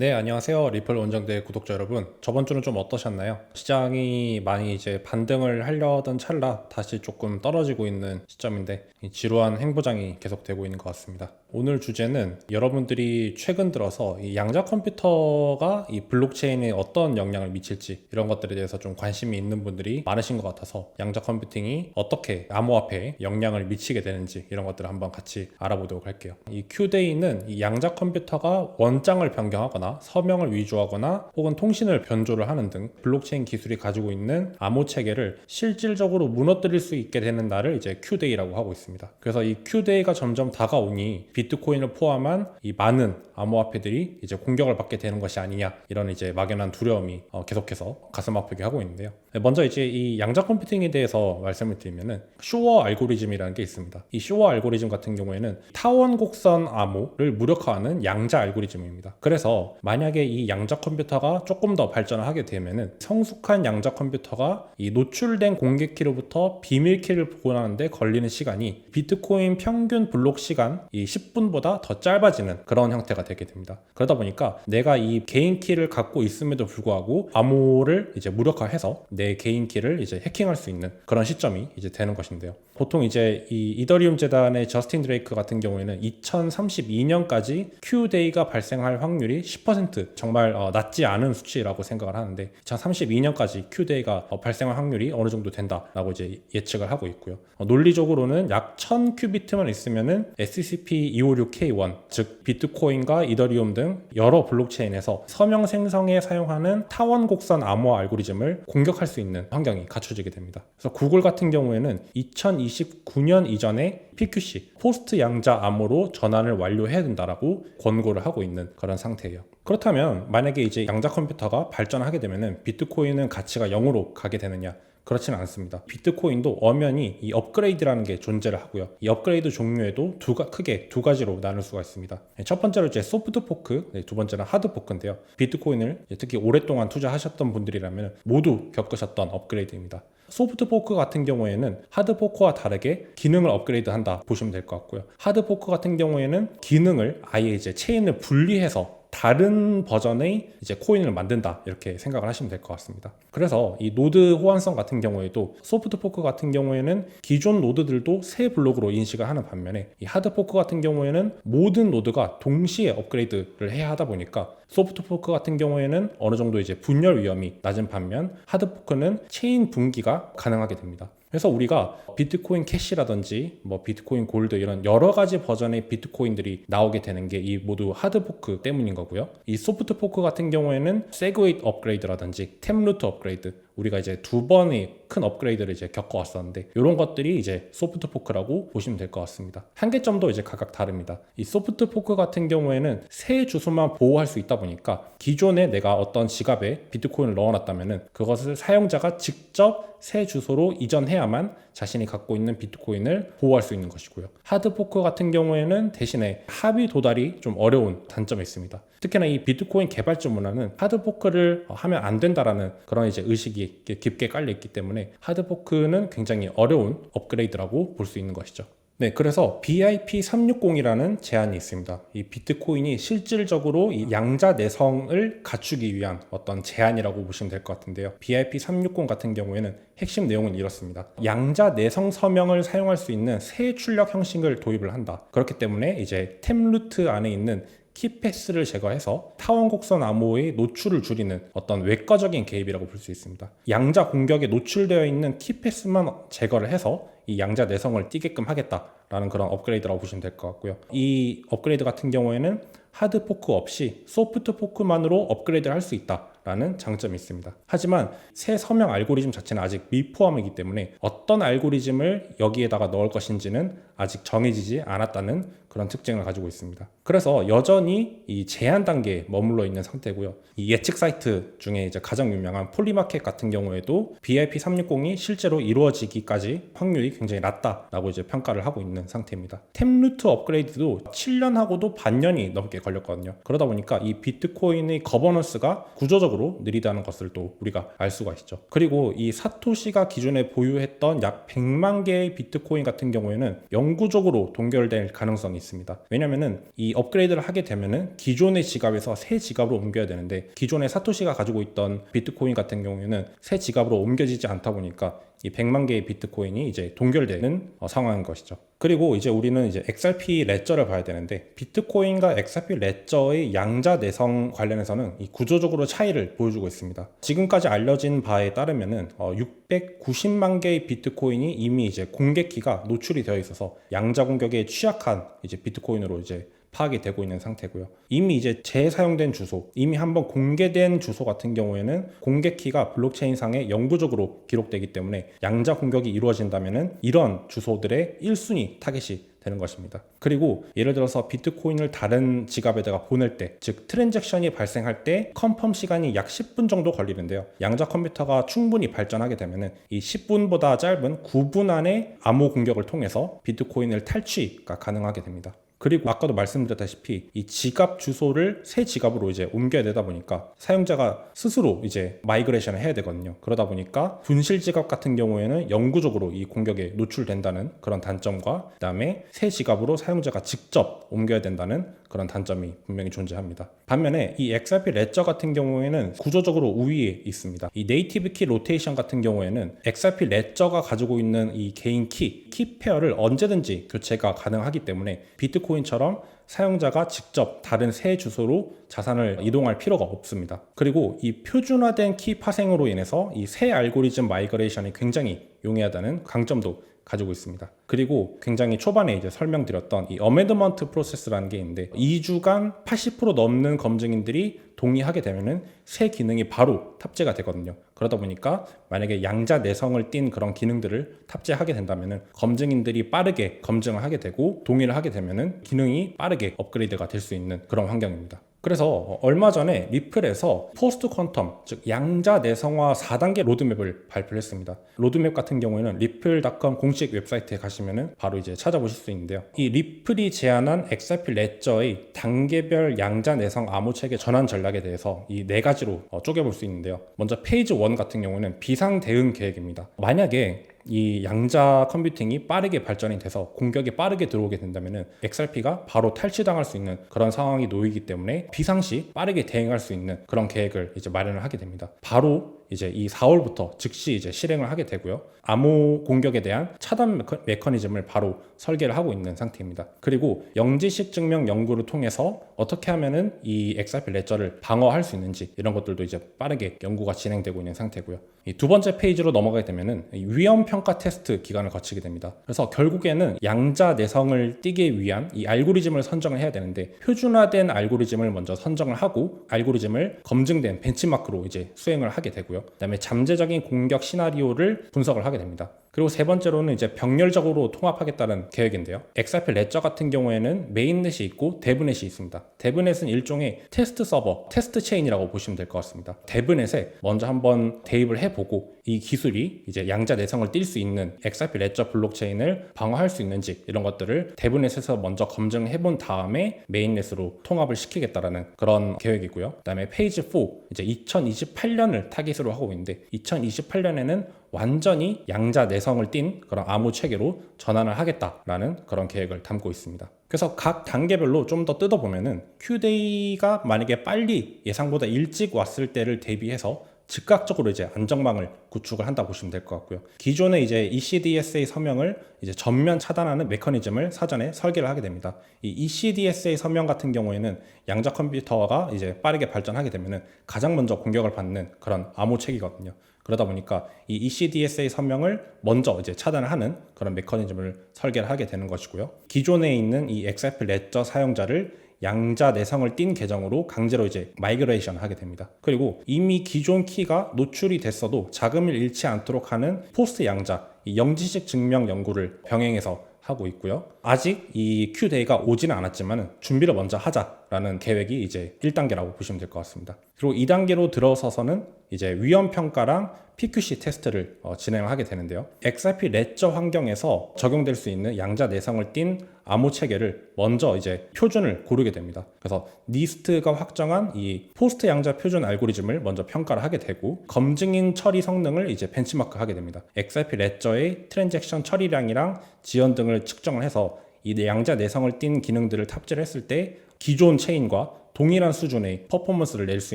네, 안녕하세요. 리플 원정대 구독자 여러분. 저번 주는 좀 어떠셨나요? 시장이 많이 이제 반등을 하려던 찰나 다시 조금 떨어지고 있는 시점인데 이 지루한 행보장이 계속되고 있는 것 같습니다. 오늘 주제는 여러분들이 최근 들어서 이 양자 컴퓨터가 이 블록체인에 어떤 영향을 미칠지 이런 것들에 대해서 좀 관심이 있는 분들이 많으신 것 같아서 양자 컴퓨팅이 어떻게 암호화폐에 영향을 미치게 되는지 이런 것들을 한번 같이 알아보도록 할게요. 이 Q데이는 이 양자 컴퓨터가 원장을 변경하거나 서명을 위조하거나 혹은 통신을 변조를 하는 등 블록체인 기술이 가지고 있는 암호 체계를 실질적으로 무너뜨릴 수 있게 되는 날을 이제 Q데이라고 하고 있습니다. 그래서 이 Q데이가 점점 다가오니 비트코인을 포함한 이 많은 암호화폐들이 이제 공격을 받게 되는 것이 아니냐 이런 이제 막연한 두려움이 계속해서 가슴 아프게 하고 있는데요. 먼저 이제 이 양자 컴퓨팅에 대해서 말씀을 드리면은 쇼어 알고리즘이라는 게 있습니다. 이 쇼어 알고리즘 같은 경우에는 타원 곡선 암호를 무력화하는 양자 알고리즘입니다. 그래서 만약에 이 양자 컴퓨터가 조금 더 발전을 하게 되면은 성숙한 양자 컴퓨터가 이 노출된 공개키로부터 비밀키를 복원하는데 걸리는 시간이 비트코인 평균 블록 시간 이 10분보다 더 짧아지는 그런 형태가 되게 됩니다. 그러다 보니까 내가 이 개인 키를 갖고 있음에도 불구하고 암호를 이제 무력화해서 내 개인 키를 이제 해킹할 수 있는 그런 시점이 이제 되는 것인데요. 보통 이제 이 이더리움 재단의 저스틴 드레이크 같은 경우에는 2032년까지 Q데이가 발생할 확률이 10% 정말 낮지 않은 수치라고 생각을 하는데 2032년까지 Q데이가 발생할 확률이 어느 정도 된다라고 이제 예측을 하고 있고요. 논리적으로는 약 1000큐비트만 있으면은 SCP-256K1 즉 비트코인과 이더리움 등 여러 블록체인에서 서명 생성에 사용하는 타원 곡선 암호 알고리즘을 공격할 수 있는 환경이 갖춰지게 됩니다. 그래서 구글 같은 경우에는 2029년 이전에 PQC 포스트 양자 암호로 전환을 완료해야 된다라고 권고를 하고 있는 그런 상태예요. 그렇다면 만약에 이제 양자 컴퓨터가 발전하게 되면은 비트코인은 가치가 0으로 가게 되느냐? 그렇지는 않습니다. 비트코인도 엄연히 이 업그레이드라는 게 존재를 하고요. 이 업그레이드 종류에도 크게 두 가지로 나눌 수가 있습니다. 첫 번째로 이제 소프트 포크, 두 번째는 하드 포크인데요. 비트코인을 특히 오랫동안 투자하셨던 분들이라면 모두 겪으셨던 업그레이드입니다. 소프트 포크 같은 경우에는 하드 포크와 다르게 기능을 업그레이드 한다 보시면 될 것 같고요. 하드 포크 같은 경우에는 기능을 아예 이제 체인을 분리해서 다른 버전의 이제 코인을 만든다 이렇게 생각을 하시면 될 것 같습니다. 그래서 이 노드 호환성 같은 경우에도 소프트 포크 같은 경우에는 기존 노드들도 새 블록으로 인식을 하는 반면에 이 하드 포크 같은 경우에는 모든 노드가 동시에 업그레이드를 해야 하다 보니까 소프트 포크 같은 경우에는 어느 정도 이제 분열 위험이 낮은 반면 하드 포크는 체인 분기가 가능하게 됩니다. 그래서 우리가 비트코인 캐시라든지 뭐 비트코인 골드 이런 여러 가지 버전의 비트코인들이 나오게 되는 게 이 모두 하드 포크 때문인 거고요. 이 소프트 포크 같은 경우에는 세그웨이트 업그레이드라든지 템루트 업그레이드 우리가 이제 두 번의 큰 업그레이드를 이제 겪어왔었는데 이런 것들이 이제 소프트 포크라고 보시면 될 것 같습니다. 한계점도 이제 각각 다릅니다. 이 소프트 포크 같은 경우에는 새 주소만 보호할 수 있다 보니까 기존에 내가 어떤 지갑에 비트코인을 넣어놨다면은 그것을 사용자가 직접 새 주소로 이전해야만 자신이 갖고 있는 비트코인을 보호할 수 있는 것이고요. 하드포크 같은 경우에는 대신에 합의 도달이 좀 어려운 단점이 있습니다. 특히나 이 비트코인 개발자 문화는 하드포크를 하면 안 된다라는 그런 이제 의식이 깊게 깔려 있기 때문에 하드포크는 굉장히 어려운 업그레이드라고 볼 수 있는 것이죠. 네, 그래서 BIP360이라는 제안이 있습니다. 이 비트코인이 실질적으로 이 양자 내성을 갖추기 위한 어떤 제안이라고 보시면 될 것 같은데요. BIP360 같은 경우에는 핵심 내용은 이렇습니다. 양자 내성 서명을 사용할 수 있는 새 출력 형식을 도입을 한다. 그렇기 때문에 이제 템루트 안에 있는 키패스를 제거해서 타원곡선 암호의 노출을 줄이는 어떤 외과적인 개입이라고 볼 수 있습니다. 양자 공격에 노출되어 있는 키패스만 제거를 해서 이 양자 내성을 띄게끔 하겠다라는 그런 업그레이드라고 보시면 될 것 같고요. 이 업그레이드 같은 경우에는 하드 포크 없이 소프트 포크만으로 업그레이드를 할 수 있다라는 장점이 있습니다. 하지만 새 서명 알고리즘 자체는 아직 미포함이기 때문에 어떤 알고리즘을 여기에다가 넣을 것인지는 아직 정해지지 않았다는 그런 특징을 가지고 있습니다. 그래서 여전히 이 제한 단계에 머물러 있는 상태고요. 이 예측 사이트 중에 이제 가장 유명한 폴리마켓 같은 경우에도 BIP360이 실제로 이루어지기까지 확률이 굉장히 낮다라고 이제 평가를 하고 있는 상태입니다. 템루트 업그레이드도 7년하고도 반년이 넘게 걸렸거든요. 그러다 보니까 이 비트코인의 거버넌스가 구조적으로 느리다는 것을 또 우리가 알 수가 있죠. 그리고 이 사토시가 기존에 보유했던 약 100만 개의 비트코인 같은 경우에는 영구적으로 동결될 가능성이 있습니다. 왜냐면은 이 업그레이드를 하게 되면은 기존의 지갑에서 새 지갑으로 옮겨야 되는데, 기존의 사토시가 가지고 있던 비트코인 같은 경우에는 새 지갑으로 옮겨지지 않다 보니까 이 100만 개의 비트코인이 이제 동결되는 상황인 것이죠. 그리고 이제 우리는 이제 XRP 레저를 봐야 되는데, 비트코인과 XRP 레저의 양자 내성 관련해서는 이 구조적으로 차이를 보여주고 있습니다. 지금까지 알려진 바에 따르면은 690만 개의 비트코인이 이미 이제 공개키가 노출이 되어 있어서 양자 공격에 취약한 이제 비트코인으로 이제 파악이 되고 있는 상태고요. 이미 이제 재사용된 주소, 이미 한번 공개된 주소 같은 경우에는 공개 키가 블록체인상에 영구적으로 기록되기 때문에 양자 공격이 이루어진다면은 이런 주소들의 1순위 타겟이 되는 것입니다. 그리고 예를 들어서 비트코인을 다른 지갑에다가 보낼 때, 즉 트랜잭션이 발생할 때 컨펌 시간이 약 10분 정도 걸리는데요. 양자 컴퓨터가 충분히 발전하게 되면은 이 10분보다 짧은 9분 안에 암호 공격을 통해서 비트코인을 탈취가 가능하게 됩니다. 그리고 아까도 말씀드렸다시피 이 지갑 주소를 새 지갑으로 이제 옮겨야 되다 보니까 사용자가 스스로 이제 마이그레이션을 해야 되거든요. 그러다 보니까 분실 지갑 같은 경우에는 영구적으로 이 공격에 노출된다는 그런 단점과, 그다음에 새 지갑으로 사용자가 직접 옮겨야 된다는 그런 단점이 분명히 존재합니다. 반면에 이 XRP 레저 같은 경우에는 구조적으로 우위에 있습니다. 이 네이티브 키 로테이션 같은 경우에는 XRP 레저가 가지고 있는 이 개인 키 페어를 언제든지 교체가 가능하기 때문에 비트코인처럼 사용자가 직접 다른 새 주소로 자산을 이동할 필요가 없습니다. 그리고 이 표준화된 키 파생으로 인해서 이 새 알고리즘 마이그레이션이 굉장히 용이하다는 강점도 가지고 있습니다. 그리고 굉장히 초반에 이제 설명드렸던 이 어멘드먼트 프로세스라는 게 있는데, 2주간 80% 넘는 검증인들이 동의하게 되면은 새 기능이 바로 탑재가 되거든요. 그러다 보니까 만약에 양자 내성을 띈 그런 기능들을 탑재하게 된다면은 검증인들이 빠르게 검증을 하게 되고 동의를 하게 되면은 기능이 빠르게 업그레이드가 될 수 있는 그런 환경입니다. 그래서 얼마 전에 리플에서 포스트 퀀텀, 즉 양자 내성화 4단계 로드맵을 발표를 했습니다. 로드맵 같은 경우에는 리플.com 공식 웹사이트에 가시면은 바로 이제 찾아보실 수 있는데요. 이 리플이 제안한 XRP 레저의 단계별 양자 내성 암호 체계 전환 전략에 대해서 이 4가지로 쪼개볼 수 있는데요. 먼저 페이지 1 같은 경우는 비상 대응 계획입니다. 만약에 이 양자 컴퓨팅이 빠르게 발전이 돼서 공격이 빠르게 들어오게 된다면은 XRP가 바로 탈취당할 수 있는 그런 상황이 놓이기 때문에 비상시 빠르게 대응할 수 있는 그런 계획을 이제 마련을 하게 됩니다. 바로 이제 이 4월부터 즉시 이제 실행을 하게 되고요. 암호 공격에 대한 차단 메커니즘을 바로 설계를 하고 있는 상태입니다. 그리고 영지식 증명 연구를 통해서 어떻게 하면은 이 XRP 레저를 방어할 수 있는지 이런 것들도 이제 빠르게 연구가 진행되고 있는 상태고요. 이 두 번째 페이지로 넘어가게 되면은 위험 평가 테스트 기간을 거치게 됩니다. 그래서 결국에는 양자 내성을 띄기 위한 이 알고리즘을 선정을 해야 되는데, 표준화된 알고리즘을 먼저 선정을 하고 알고리즘을 검증된 벤치마크로 이제 수행을 하게 되고요. 그다음에 잠재적인 공격 시나리오를 분석을 하게 됩니다. 그리고 세 번째로는 이제 병렬적으로 통합하겠다는 계획인데요. XRP 레저 같은 경우에는 메인넷이 있고 데브넷이 있습니다. 데브넷은 일종의 테스트 서버, 테스트 체인이라고 보시면 될 것 같습니다. 데브넷에 먼저 한번 대입을 해보고 이 기술이 이제 양자 내성을 띌 수 있는 XRP 레저 블록체인을 방어할 수 있는지 이런 것들을 데브넷에서 먼저 검증해본 다음에 메인넷으로 통합을 시키겠다라는 그런 계획이고요. 그다음에 페이지 4, 이제 2028년을 타깃으로 하고 있는데, 2028년에는 완전히 양자 내성을 띤 그런 암호 체계로 전환을 하겠다라는 그런 계획을 담고 있습니다. 그래서 각 단계별로 좀 더 뜯어보면은 Q-Day가 만약에 빨리 예상보다 일찍 왔을 때를 대비해서 즉각적으로 이제 안정망을 구축을 한다 보시면 될 것 같고요. 기존의 이제 ECDSA 서명을 이제 전면 차단하는 메커니즘을 사전에 설계를 하게 됩니다. 이 ECDSA 서명 같은 경우에는 양자 컴퓨터가 이제 빠르게 발전하게 되면은 가장 먼저 공격을 받는 그런 암호 체계거든요. 그러다 보니까 이 ECDSA 서명을 먼저 이제 차단을 하는 그런 메커니즘을 설계를 하게 되는 것이고요. 기존에 있는 이 XRP 레저 사용자를 양자 내성을 띤 계정으로 강제로 이제 마이그레이션 하게 됩니다. 그리고 이미 기존 키가 노출이 됐어도 자금을 잃지 않도록 하는 포스트 양자, 이 영지식 증명 연구를 병행해서 하고 있고요. 아직 이 Q-Day가 오지는 않았지만 준비를 먼저 하자라는 계획이 이제 1단계라고 보시면 될 것 같습니다. 그리고 2단계로 들어서서는 이제 위험 평가랑 PQC 테스트를 진행하게 되는데요. XRP 레저 환경에서 적용될 수 있는 양자 내성을 띤 암호 체계를 먼저 이제 표준을 고르게 됩니다. 그래서 니스트가 확정한 이 포스트 양자 표준 알고리즘을 먼저 평가를 하게 되고, 검증인 처리 성능을 이제 벤치마크 하게 됩니다. XRP 레저의 트랜잭션 처리량이랑 지연 등을 측정을 해서 이 양자 내성을 띤 기능들을 탑재를 했을 때 기존 체인과 동일한 수준의 퍼포먼스를 낼 수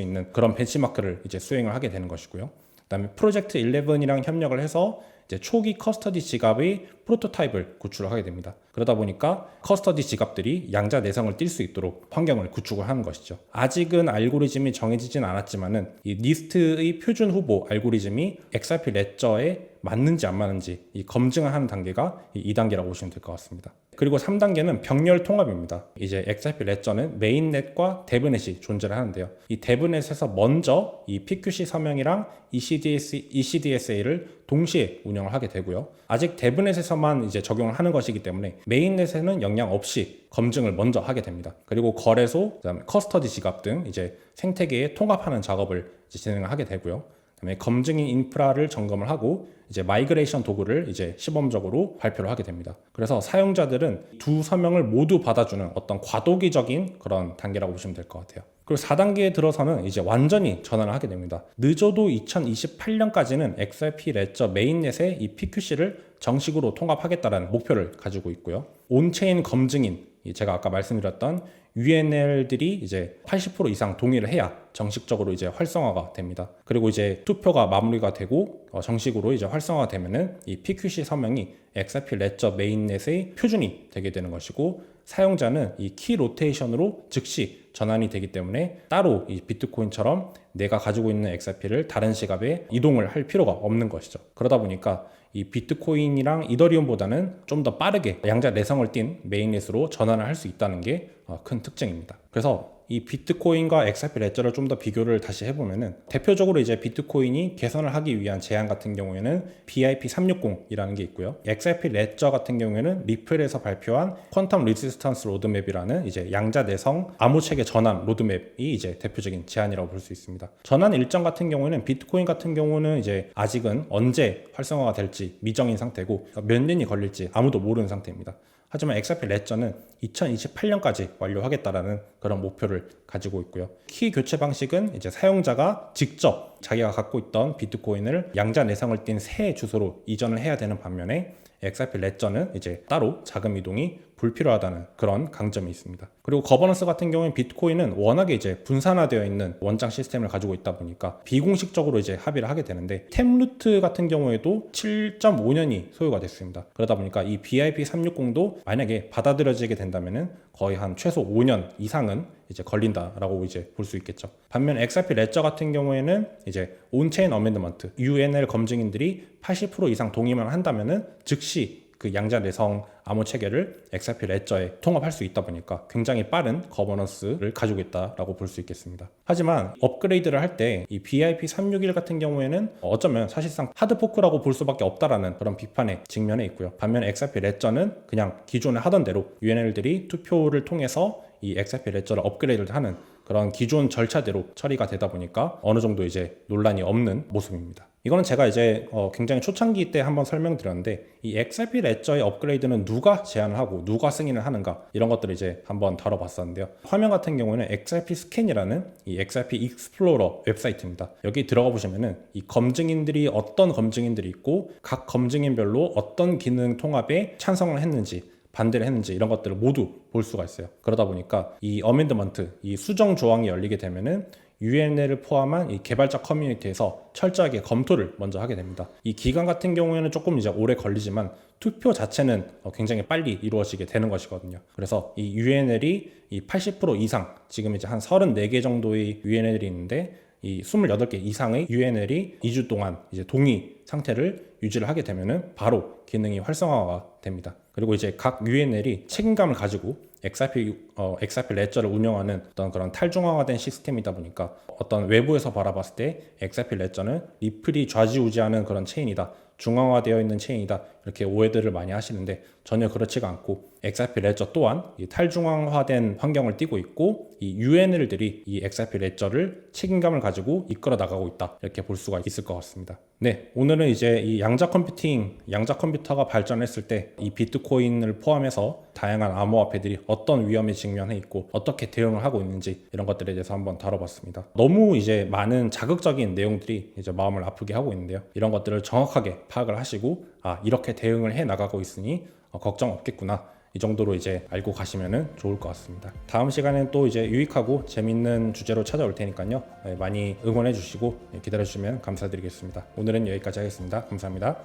있는 그런 벤치마크를 이제 수행을 하게 되는 것이고요. 그다음에 프로젝트 11이랑 협력을 해서 이제 초기 커스터디 지갑의 프로토타입을 구출을 하게 됩니다. 그러다 보니까 커스터디 지갑들이 양자 내성을 띌 수 있도록 환경을 구축을 하는 것이죠. 아직은 알고리즘이 정해지진 않았지만은 이 니스트의 표준 후보 알고리즘이 XRP 레저에 맞는지 안 맞는지 이 검증을 하는 단계가 이 2단계라고 보시면 될 것 같습니다. 그리고 3단계는 병렬 통합입니다. 이제 XRP 레저는 메인넷과 데브넷이 존재를 하는데요. 이 데브넷에서 먼저 이 PQC 서명이랑 ECDSA를 동시에 운영을 하게 되고요. 아직 데브넷에서만 이제 적용을 하는 것이기 때문에 메인넷에는 영향 없이 검증을 먼저 하게 됩니다. 그리고 거래소, 그다음에 커스터디 지갑 등 이제 생태계에 통합하는 작업을 이제 진행을 하게 되고요. 그다음에 검증인 인프라를 점검을 하고 이제 마이그레이션 도구를 이제 시범적으로 발표를 하게 됩니다. 그래서 사용자들은 두 서명을 모두 받아주는 어떤 과도기적인 그런 단계라고 보시면 될 것 같아요. 그리고 4단계에 들어서는 이제 완전히 전환을 하게 됩니다. 늦어도 2028년까지는 XRP 레저 메인넷에 이 PQC를 정식으로 통합하겠다는 목표를 가지고 있고요. 온체인 검증인, 제가 아까 말씀드렸던 UNL들이 이제 80% 이상 동의를 해야 정식적으로 이제 활성화가 됩니다. 그리고 이제 투표가 마무리가 되고 정식으로 이제 활성화가 되면은 이 PQC 서명이 XRP 레저 메인넷의 표준이 되게 되는 것이고, 사용자는 이 키 로테이션으로 즉시 전환이 되기 때문에 따로 이 비트코인처럼 내가 가지고 있는 XRP를 다른 지갑에 이동을 할 필요가 없는 것이죠. 그러다 보니까 이 비트코인이랑 이더리움보다는 좀 더 빠르게 양자 내성을 띤 메인넷으로 전환을 할 수 있다는 게 큰 특징입니다. 그래서 이 비트코인과 XRP 레저를 좀 더 비교를 다시 해보면은, 대표적으로 이제 비트코인이 개선을 하기 위한 제안 같은 경우에는 BIP360이라는 게 있고요. XRP 레저 같은 경우에는 리플에서 발표한 퀀텀 리지스턴스 로드맵이라는 이제 양자 내성 암호 체계 전환 로드맵이 이제 대표적인 제안이라고 볼 수 있습니다. 전환 일정 같은 경우에는 비트코인 같은 경우는 이제 아직은 언제 활성화가 될지 미정인 상태고 몇 년이 걸릴지 아무도 모르는 상태입니다. 하지만 XRP 레저는 2028년까지 완료하겠다라는 그런 목표를 가지고 있고요. 키 교체 방식은 이제 사용자가 직접 자기가 갖고 있던 비트코인을 양자 내성을 띤 새 주소로 이전을 해야 되는 반면에, XRP 레저는 이제 따로 자금 이동이 불필요하다는 그런 강점이 있습니다. 그리고 거버넌스 같은 경우는 비트코인은 워낙에 이제 분산화되어 있는 원장 시스템을 가지고 있다 보니까 비공식적으로 이제 합의를 하게 되는데, 템루트 같은 경우에도 7.5년이 소요가 됐습니다. 그러다 보니까 이 BIP360도 만약에 받아들여지게 된다면은 거의 한 최소 5년 이상은 이제 걸린다라고 이제 볼 수 있겠죠. 반면 XRP 레저 같은 경우에는 이제 온체인 어멘드먼트, UNL 검증인들이 80% 이상 동의만 한다면은 즉시 그 양자 내성 암호 체계를 XRP 레저에 통합할 수 있다 보니까 굉장히 빠른 거버넌스를 가지고 있다라고 볼 수 있겠습니다. 하지만 업그레이드를 할 때 이 BIP361 같은 경우에는 어쩌면 사실상 하드포크라고 볼 수밖에 없다라는 그런 비판에 직면해 있고요. 반면 XRP 레저는 그냥 기존에 하던 대로 UNL들이 투표를 통해서 이 XRP 레저를 업그레이드를 하는 그런 기존 절차대로 처리가 되다 보니까 어느 정도 이제 논란이 없는 모습입니다. 이거는 제가 이제 굉장히 초창기 때 한번 설명드렸는데, 이 XRP 레저의 업그레이드는 누가 제안을 하고 누가 승인을 하는가, 이런 것들을 이제 한번 다뤄봤었는데요. 화면 같은 경우에는 XRP 스캔이라는 이 XRP 익스플로러 웹사이트입니다. 여기 들어가 보시면은 이 검증인들이 어떤 검증인들이 있고 각 검증인별로 어떤 기능 통합에 찬성을 했는지 반대를 했는지 이런 것들을 모두 볼 수가 있어요. 그러다 보니까 이 어멘드먼트, 이 수정 조항이 열리게 되면은 UNL을 포함한 이 개발자 커뮤니티에서 철저하게 검토를 먼저 하게 됩니다. 이 기간 같은 경우에는 조금 이제 오래 걸리지만 투표 자체는 굉장히 빨리 이루어지게 되는 것이거든요. 그래서 이 UNL이 이 80% 이상, 지금 이제 한 34개 정도의 UNL이 있는데 이 28개 이상의 UNL이 2주 동안 이제 동의 상태를 유지를 하게 되면은 바로 기능이 활성화가 됩니다. 그리고 이제 각 UNL이 책임감을 가지고 XRP 레저를 운영하는 어떤 그런 탈중앙화된 시스템이다 보니까 어떤 외부에서 바라봤을 때 XRP 레저는 리플이 좌지우지하는 그런 체인이다, 중앙화되어 있는 체인이다, 이렇게 오해들을 많이 하시는데 전혀 그렇지가 않고, XRP 레저 또한 이 탈중앙화된 환경을 띠고 있고 이 UNL들이 이 XRP 레저를 책임감을 가지고 이끌어 나가고 있다, 이렇게 볼 수가 있을 것 같습니다. 네, 오늘은 이제 이 양자 컴퓨터가 발전했을 때 이 비트코인을 포함해서 다양한 암호화폐들이 어떤 위험에 직면해 있고 어떻게 대응을 하고 있는지, 이런 것들에 대해서 한번 다뤄봤습니다. 너무 이제 많은 자극적인 내용들이 이제 마음을 아프게 하고 있는데요. 이런 것들을 정확하게 파악을 하시고 이렇게 대응을 해 나가고 있으니 걱정 없겠구나, 이 정도로 이제 알고 가시면은 좋을 것 같습니다. 다음 시간엔 또 이제 유익하고 재밌는 주제로 찾아올 테니까요. 많이 응원해 주시고 기다려 주시면 감사드리겠습니다. 오늘은 여기까지 하겠습니다. 감사합니다.